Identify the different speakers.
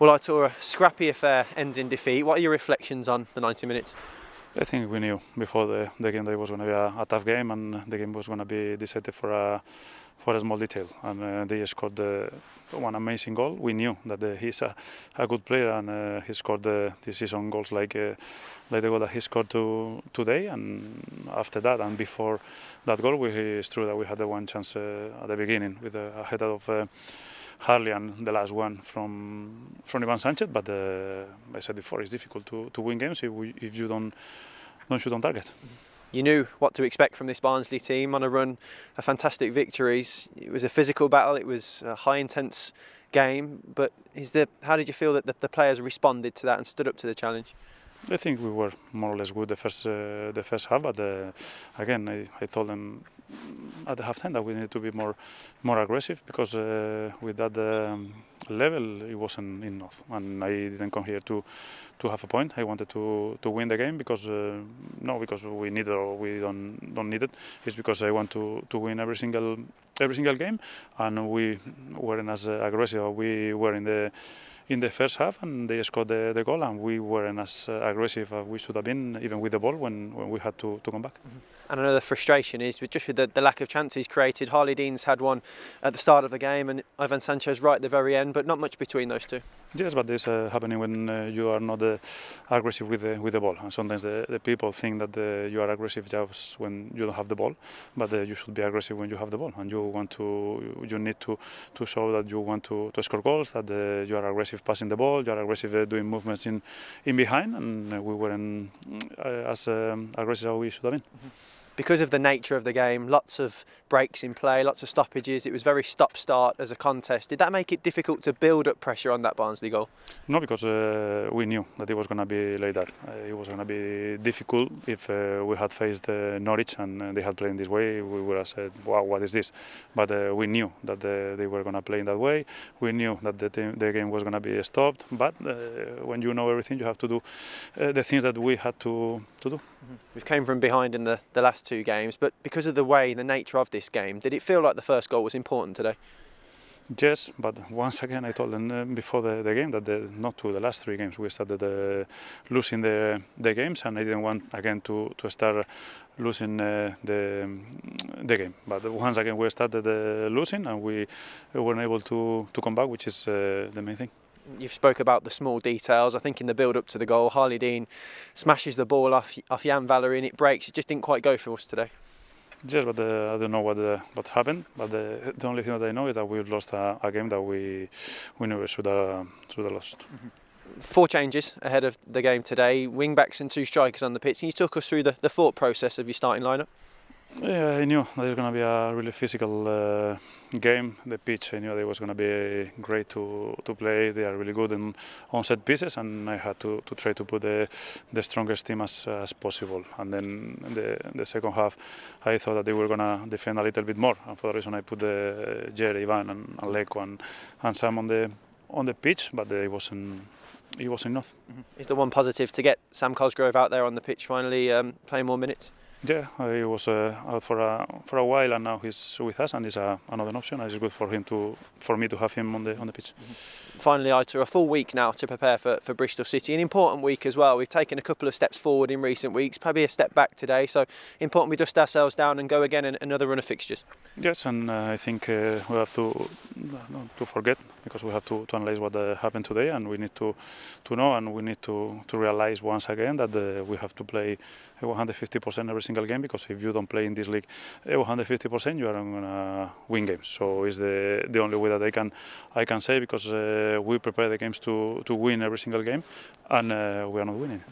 Speaker 1: Well, I saw a scrappy affair ends in defeat. What are your reflections on the 90 minutes?
Speaker 2: I think we knew before the game that it was going to be a tough game, and the game was going to be decided for a small detail. And they scored one amazing goal. We knew that he's a good player, and he scored this season goals like the goal that he scored today. And after that, and before that goal, it's true that we had the one chance at the beginning with a header of Harley and the last one from Ivan Sanchez. But I said before, it's difficult to win games if you don't shoot on target.
Speaker 1: You knew what to expect from this Barnsley team on a run of fantastic victories. It was a physical battle, it was a high intense game, but how did you feel that the players responded to that and stood up to the challenge?
Speaker 2: I think we were more or less good the first half, but again I told them at the half time that we need to be more aggressive, because with that level it wasn't enough, and I didn't come here to have a point. I wanted to win the game, because not because we need it or we don't need it. It's because I want to win every single game, and we weren't as aggressive as we were in the first half, and they scored the goal, and we weren't as aggressive as we should have been, even with the ball, when we had to come back.
Speaker 1: And I know the frustration is with the lack of chances created. Harley Dean's had one at the start of the game, and Ivan Sanchez right at the very end, but not much between those two.
Speaker 2: Yes, but this is happening when you are not aggressive with the ball. And sometimes the people think that you are aggressive just when you don't have the ball, but you should be aggressive when you have the ball, and you need to show that you want to score goals, that you are aggressive passing the ball, you are aggressive doing movements in behind, and we weren't as aggressive as we should have been.
Speaker 1: Because of the nature of the game, lots of breaks in play, lots of stoppages, it was very stop-start as a contest. Did that make it difficult to build up pressure on that Barnsley goal?
Speaker 2: No, because we knew that it was going to be like that. It was going to be difficult if we had faced Norwich and they had played in this way. We would have said, wow, what is this? But we knew that they were going to play in that way. We knew that the game was going to be stopped. But when you know everything, you have to do the things that we had to do.
Speaker 1: We came from behind in the last two games, but because of the nature of this game, did it feel like the first goal was important today?
Speaker 2: Yes, but once again I told them before the game that not to the last three games we started losing the games, and I didn't want again to start losing the game. But once again we started losing, and we weren't able to come back, which is the main thing.
Speaker 1: You spoke about the small details. I think in the build-up to the goal, Harley Dean smashes the ball off Jan Valery and it breaks. It just didn't quite go for us today.
Speaker 2: Yes, but I don't know what happened. But the only thing that I know is that we've lost a game that we never should have lost.
Speaker 1: 4 changes ahead of the game today. Wing-backs and 2 strikers on the pitch. Can you talk us through the thought process of your starting lineup?
Speaker 2: Yeah, I knew that it was going to be a really physical game. The pitch, I knew that it was going to be great to play. They are really good on set pieces, and I had to try to put the strongest team as possible. And then the second half, I thought that they were going to defend a little bit more, and for that reason I put Jerry, Ivan, and Leko and Sam on the pitch, but it wasn't enough.
Speaker 1: Is the one positive to get Sam Cosgrove out there on the pitch finally, playing more minutes?
Speaker 2: Yeah, he was out for a while, and now he's with us, and it's another option. And it's good for me to have him on the pitch.
Speaker 1: Finally, Aitor, a full week now to prepare for Bristol City. An important week as well. We've taken a couple of steps forward in recent weeks, probably a step back today. So important we dust ourselves down and go again in another run of fixtures.
Speaker 2: Yes, and I think we have to forget, because we have to analyse what happened today, and we need to know, and we need to realise once again that we have to play 150% every single game, because if you don't play in this league 150%, you are not going to win games. So it's the only way that I can say, because we prepare the games to win every single game, and we are not winning.